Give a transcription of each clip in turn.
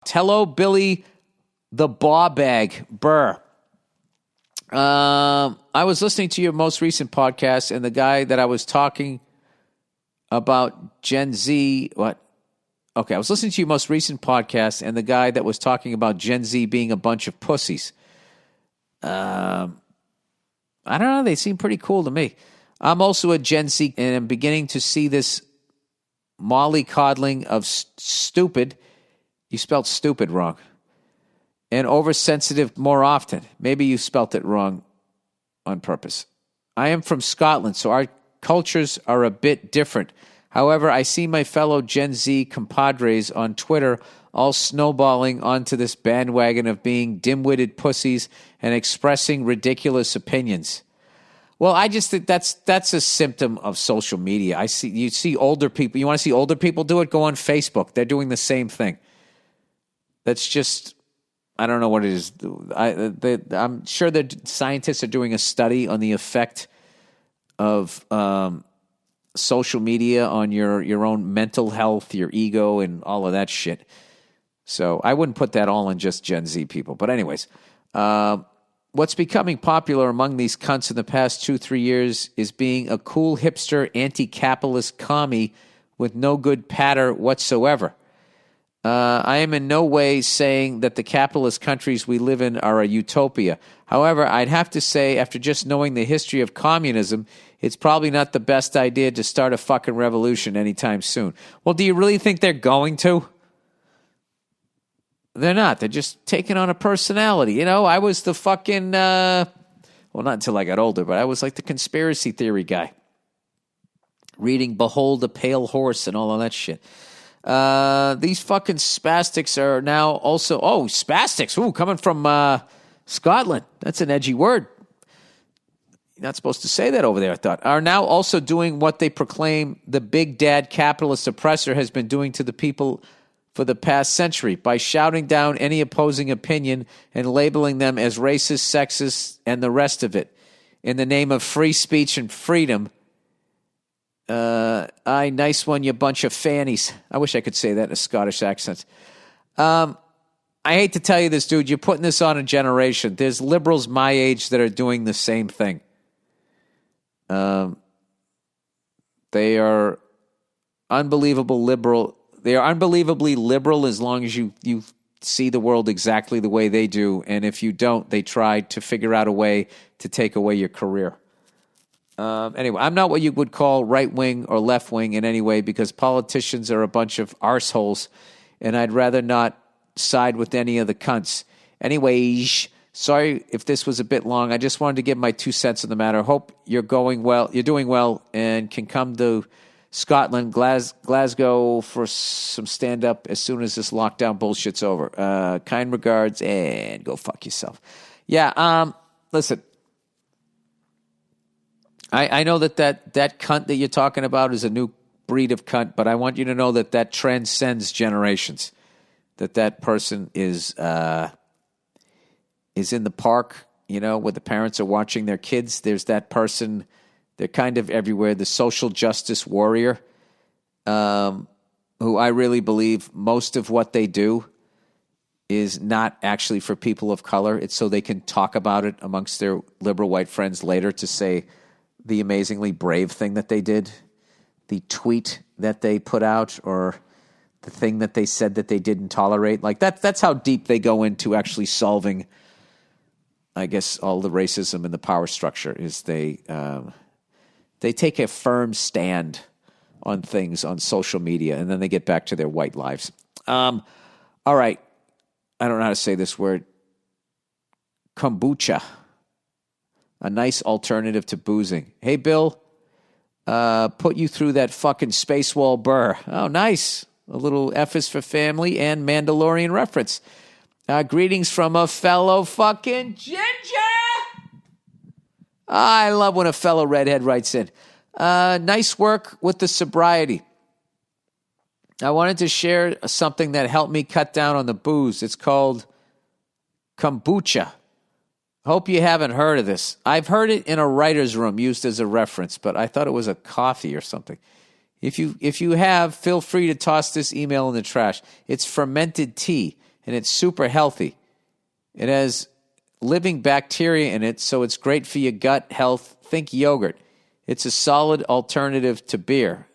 Hello, Billy the Ball Bag Burr. I was listening to your most recent podcast, and the guy that I was talking about Gen Z, what? Okay, I was listening to your most recent podcast, and the guy that was talking about Gen Z being a bunch of pussies. I don't know. They seem pretty cool to me. I'm also a Gen Z, and I'm beginning to see this mollycoddling of stupid. You spelled stupid wrong. And oversensitive more often. Maybe you spelt it wrong on purpose. I am from Scotland, so our cultures are a bit different. However, I see my fellow Gen Z compadres on Twitter all snowballing onto this bandwagon of being dim-witted pussies and expressing ridiculous opinions. Well, I just think that's a symptom of social media. You see older people. You want to see older people do it? Go on Facebook. They're doing the same thing. That's just, I don't know what it is. I'm sure that scientists are doing a study on the effect of social media on your own mental health, your ego, and all of that shit. So I wouldn't put that all on just Gen Z people. But anyways, what's becoming popular among these cunts in the past 2-3 years is being a cool hipster anti-capitalist commie with no good patter whatsoever. I am in no way saying that the capitalist countries we live in are a utopia. However, I'd have to say, after just knowing the history of communism, it's probably not the best idea to start a fucking revolution anytime soon. Well, do you really think they're going to? They're not. They're just taking on a personality. You know, I was the fucking, well, not until I got older, but I was like the conspiracy theory guy. Reading Behold a Pale Horse and all of that shit. These fucking spastics are now also, spastics, coming from Scotland. That's an edgy word. You're not supposed to say that over there, I thought. Are now also doing what they proclaim the big dad capitalist oppressor has been doing to the people for the past century by shouting down any opposing opinion and labeling them as racist, sexist, and the rest of it in the name of free speech and freedom. Nice one, you bunch of fannies. I wish I could say that in a Scottish accent. I hate to tell you this, dude. You're putting this on a generation. There's liberals my age that are doing the same thing. They are unbelievable liberal. They are unbelievably liberal as long as you see the world exactly the way they do. And if you don't, they try to figure out a way to take away your career. Anyway, I'm not what you would call right-wing or left-wing in any way because politicians are a bunch of arseholes, and I'd rather not side with any of the cunts. Anyways, sorry if this was a bit long. I just wanted to give my 2 cents on the matter. Hope you're doing well, and can come to Scotland, Glasgow for some stand-up as soon as this lockdown bullshit's over. Kind regards, and go fuck yourself. Yeah, listen. I know that cunt that you're talking about is a new breed of cunt, but I want you to know that transcends generations. That person is in the park, where the parents are watching their kids. There's that person. They're kind of everywhere. The social justice warrior, who I really believe most of what they do is not actually for people of color. It's so they can talk about it amongst their liberal white friends later to say the amazingly brave thing that they did, the tweet that they put out, or the thing that they said that they didn't tolerate. Like that's how deep they go into actually solving, I guess, all the racism in the power structure is they take a firm stand on things on social media, and then they get back to their white lives. All right. I don't know how to say this word. Kombucha. A nice alternative to boozing. Hey, Bill, put you through that fucking space wall Burr. Oh, nice. A little F is for family and Mandalorian reference. Greetings from a fellow fucking ginger. I love when a fellow redhead writes in. Nice work with the sobriety. I wanted to share something that helped me cut down on the booze. It's called kombucha. Hope you haven't heard of this. I've heard it in a writer's room used as a reference, but I thought it was a coffee or something. If you have, feel free to toss this email in the trash. It's fermented tea. and it's super healthy. It has living bacteria in it, so it's great for your gut health. Think yogurt. It's a solid alternative to beer.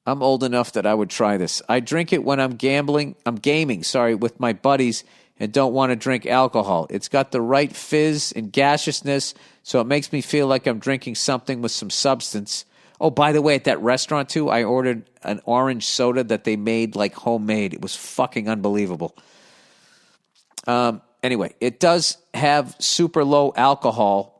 I'm old enough that I would try this. I drink it when I'm gaming, with my buddies and don't want to drink alcohol. It's got the right fizz and gaseousness, so it makes me feel like I'm drinking something with some substance. Oh, by the way, at that restaurant, too, I ordered an orange soda that they made like homemade. It was fucking unbelievable. Anyway, it does have super low alcohol,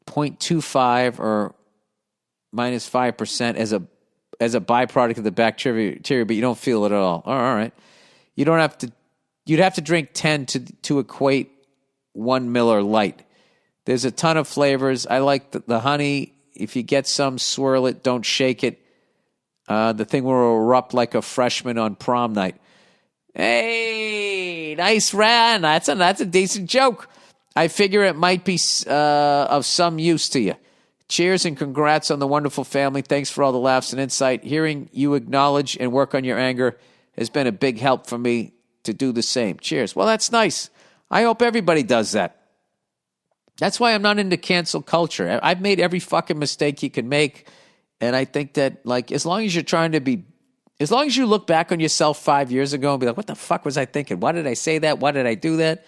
0.25 or minus 5% as a byproduct of the bacteria, but you don't feel it at all. All right. You'd have to drink 10 to equate 1 Miller Lite. There's a ton of flavors. I like the honey. If you get some, swirl it, don't shake it. The thing will erupt like a freshman on prom night. Hey, nice run. That's a decent joke. I figure it might be of some use to you. Cheers and congrats on the wonderful family. Thanks for all the laughs and insight. Hearing you acknowledge and work on your anger has been a big help for me to do the same. Cheers. Well, that's nice. I hope everybody does that. That's why I'm not into cancel culture. I've made every fucking mistake you can make. And I think that, like, as long as you look back on yourself 5 years ago and be like, what the fuck was I thinking? Why did I say that? Why did I do that?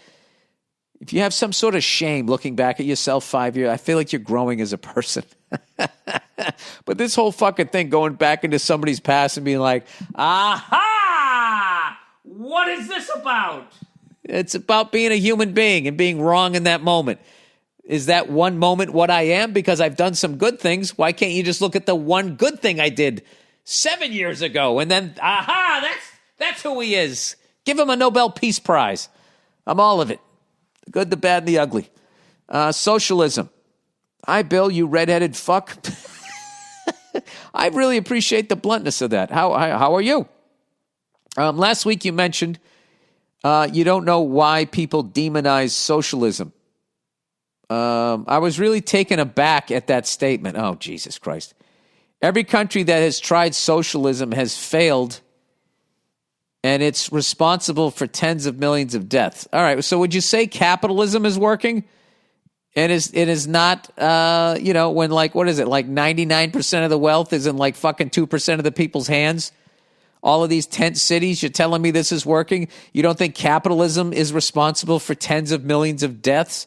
If you have some sort of shame looking back at yourself 5 years, I feel like you're growing as a person. But this whole fucking thing, going back into somebody's past and being like, aha! What is this about? It's about being a human being and being wrong in that moment. Is that one moment what I am? Because I've done some good things. Why can't you just look at the one good thing I did 7 years ago and then, aha, that's who he is. Give him a Nobel Peace Prize. I'm all of it. The good, the bad, and the ugly. Socialism. Hi, Bill, you redheaded fuck. I really appreciate the bluntness of that. How are you? Last week you mentioned you don't know why people demonize socialism. I was really taken aback at that statement. Oh, Jesus Christ. Every country that has tried socialism has failed, and it's responsible for tens of millions of deaths. All right, so would you say capitalism is working? And it is not, when like, what is it, like 99% of the wealth is in like fucking 2% of the people's hands? All of these tent cities, you're telling me this is working? You don't think capitalism is responsible for tens of millions of deaths?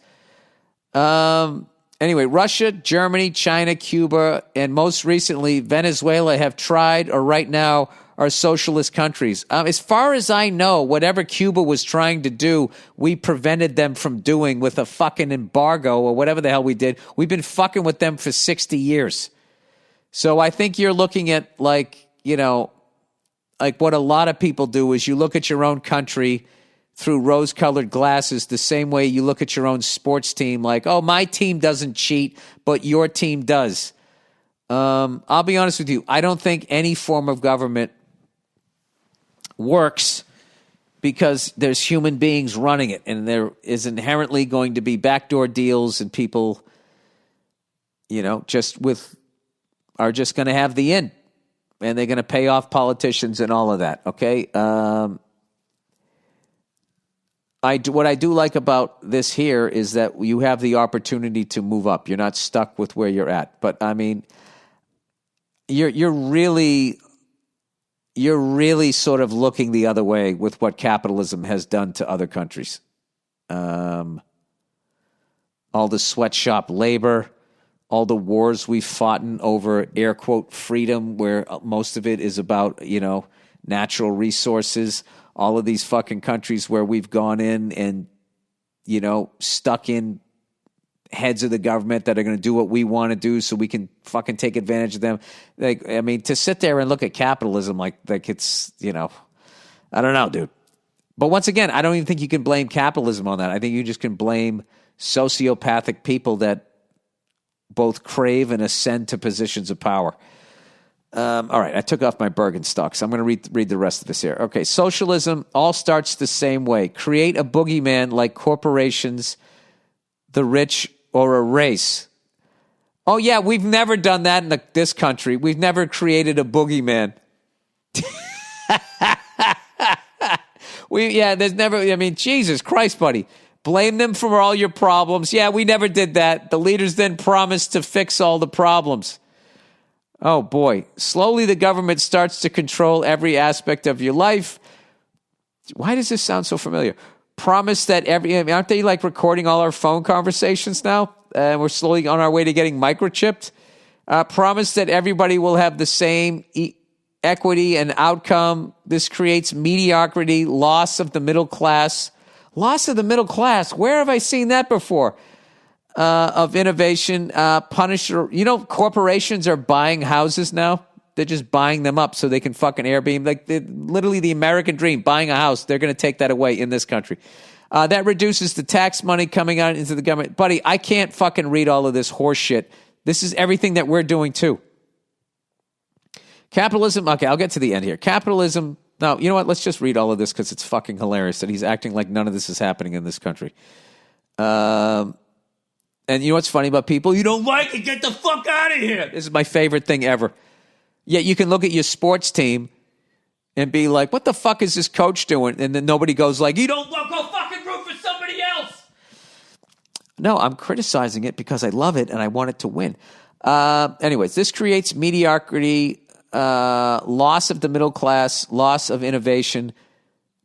Anyway, Russia, Germany, China, Cuba, and most recently Venezuela have tried, or right now are socialist countries. As far as I know, whatever Cuba was trying to do, we prevented them from doing with a fucking embargo or whatever the hell we did. We've been fucking with them for 60 years. So I think you're looking at like what a lot of people do is you look at your own country through rose-colored glasses the same way you look at your own sports team like, oh, my team doesn't cheat, but your team does. I'll be honest with you. I don't think any form of government works because there's human beings running it, and there is inherently going to be backdoor deals and people, are just going to have the in, and they're going to pay off politicians and all of that, okay? What I do like about this here is that you have the opportunity to move up. You're not stuck with where you're at. But I mean, you're really sort of looking the other way with what capitalism has done to other countries. All the sweatshop labor, all the wars we've fought in over air quote freedom, where most of it is about natural resources. All of these fucking countries where we've gone in and, stuck in heads of the government that are going to do what we want to do so we can fucking take advantage of them. Like, I mean, to sit there and look at capitalism like it's, I don't know, dude. But once again, I don't even think you can blame capitalism on that. I think you just can blame sociopathic people that both crave and ascend to positions of power. All right, I took off my Bergenstock, so I'm going to read the rest of this here. Okay, socialism all starts the same way. Create a boogeyman like corporations, the rich, or a race. Oh, yeah, we've never done that in this country. We've never created a boogeyman. There's never, I mean, Jesus Christ, buddy. Blame them for all your problems. Yeah, we never did that. The leaders then promised to fix all the problems. Oh, boy. Slowly, the government starts to control every aspect of your life. Why does this sound so familiar? Promise that aren't they like recording all our phone conversations now? We're slowly on our way to getting microchipped. Promise that everybody will have the same equity and outcome. This creates mediocrity, loss of the middle class. Loss of the middle class. Where have I seen that before? Of innovation. Corporations are buying houses now. They're just buying them up so they can fucking Airbnb. Like literally the American dream, buying a house. They're going to take that away in this country. That reduces the tax money coming out into the government. Buddy, I can't fucking read all of this horse shit. This is everything that we're doing too. Capitalism. Okay, I'll get to the end here. Capitalism. Now, you know what? Let's just read all of this because it's fucking hilarious that he's acting like none of this is happening in this country. And you know what's funny about people? You don't like it, get the fuck out of here. This is my favorite thing ever. Yet you can look at your sports team and be like, what the fuck is this coach doing? And then nobody goes like, you don't go fucking root for somebody else. No, I'm criticizing it because I love it and I want it to win. Anyways, this creates mediocrity, loss of the middle class, loss of innovation,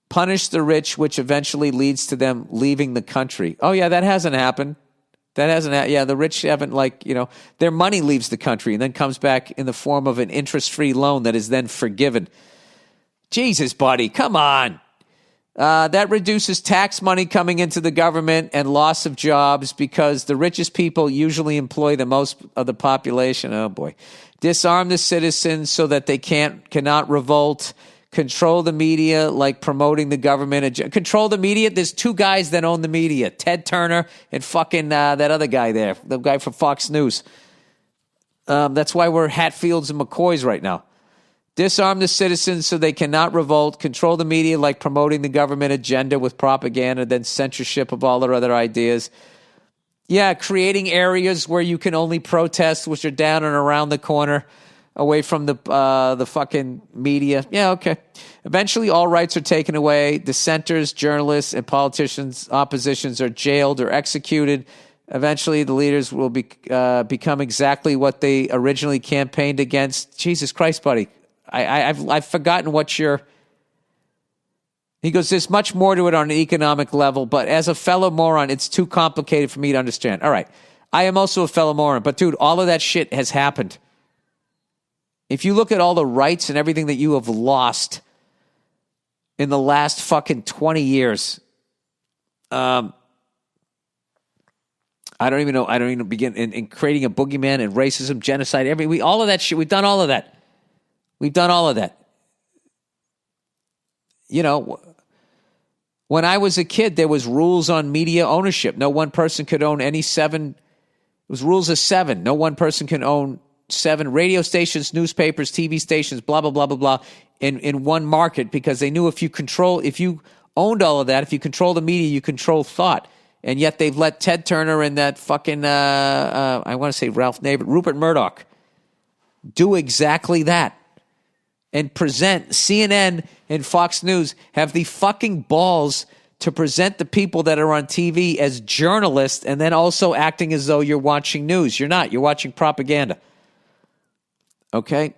punish the rich, which eventually leads to them leaving the country. Oh, yeah, that hasn't happened. The rich haven't, their money leaves the country and then comes back in the form of an interest-free loan that is then forgiven. Jesus, buddy, come on. That reduces tax money coming into the government and loss of jobs because the richest people usually employ the most of the population. Oh, boy. Disarm the citizens so that they cannot revolt. Control the media, like promoting the government. Control the media. There's two guys that own the media. Ted Turner and fucking that other guy there. The guy from Fox News. That's why we're Hatfields and McCoys right now. Disarm the citizens so they cannot revolt. Control the media, like promoting the government agenda with propaganda, then censorship of all their other ideas. Yeah, creating areas where you can only protest, which are down and around the corner, away from the fucking media. Yeah, okay. Eventually, all rights are taken away. Dissenters, journalists, and politicians, oppositions are jailed or executed. Eventually, the leaders will become exactly what they originally campaigned against. Jesus Christ, buddy. I've forgotten what you're... He goes, there's much more to it on an economic level, but as a fellow moron, it's too complicated for me to understand. All right. I am also a fellow moron, but dude, all of that shit has happened. If you look at all the rights and everything that you have lost in the last fucking 20 years, I don't even begin in creating a boogeyman and racism, genocide, all of that shit. We've done all of that. You know, when I was a kid, there was rules on media ownership. No one person could own any 7. It was rules of 7. No one person can own 7 radio stations, newspapers, TV stations, blah, blah, blah, blah, blah, in one market, because they knew if you owned all of that, if you control the media, you control thought. And yet they've let Ted Turner and that fucking, I want to say Ralph Nader, Rupert Murdoch, do exactly that. And present CNN and Fox News have the fucking balls to present the people that are on TV as journalists and then also acting as though you're watching news. You're not. You're watching propaganda. Okay?